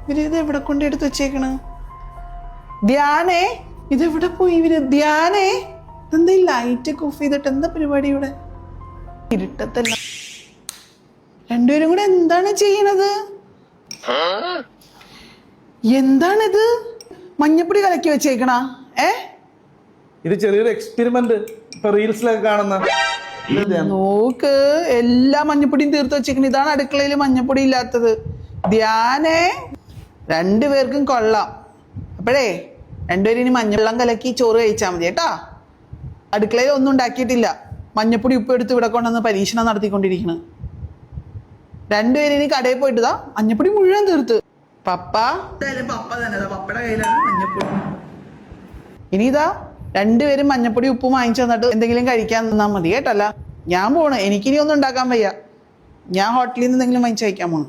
ഇവരിത് എവിടെ കൊണ്ട് എടുത്ത് വെച്ചേക്കണ്? ധ്യാനേ, ഇതെവിടെ പോയി ഇവര്? ധ്യാനേ, എന്താ ഈ ലൈറ്റ് ഒക്കെ ഓഫ് ചെയ്തിട്ട് എന്താ പരിപാടി ഇവിടെ? ഇരുട്ടത്തല്ല. രണ്ടുപേരും കൂടെ എന്താണ് ചെയ്യണത്? എന്താണിത്? മഞ്ഞപ്പൊടി കലക്കി വെച്ചേക്കണ? ഇത് ചെറിയൊരു എക്സ്പെരിമെന്റ് ഇപ്പൊ റീൽസിലൊക്കെ കാണുന്ന. നോക്ക്, എല്ലാ മഞ്ഞപ്പൊടിയും തീർത്ത് വെച്ചേക്കണ. ഇതാണ് അടുക്കളയിൽ മഞ്ഞപ്പൊടി ഇല്ലാത്തത്. ധ്യാനേ, രണ്ടുപേർക്കും കൊള്ളാം. അപ്പോഴേ രണ്ടുപേരും ഇനി മഞ്ഞവെള്ളം കലക്കി ചോറ് കഴിച്ചാൽ മതി കേട്ടാ. അടുക്കളയിൽ ഒന്നും ഉണ്ടാക്കിയിട്ടില്ല. മഞ്ഞപ്പൊടി ഉപ്പ് എടുത്ത് ഇവിടെ കൊണ്ടുവന്ന് പരീക്ഷണം നടത്തിക്കൊണ്ടിരിക്കണ്. രണ്ടുപേരും ഇനി കടയിൽ പോയിട്ടതാ മഞ്ഞപ്പൊടി മുഴുവൻ തീർത്ത്. പപ്പ പപ്പ തന്നെ, പപ്പയുടെ കയ്യിലാണ് മഞ്ഞപ്പൊടി. ഇനി ഇതാ രണ്ടുപേരും മഞ്ഞപ്പൊടി ഉപ്പും വാങ്ങിച്ചു തന്നിട്ട് എന്തെങ്കിലും കഴിക്കാൻ തന്നാൽ മതി കേട്ടല്ല. ഞാൻ പോണ്, എനിക്കിനി ഒന്നും ഉണ്ടാക്കാൻ വയ്യ. ഞാൻ ഹോട്ടലിൽ നിന്ന് എന്തെങ്കിലും വാങ്ങിച്ചു കഴിക്കാൻ പോണു.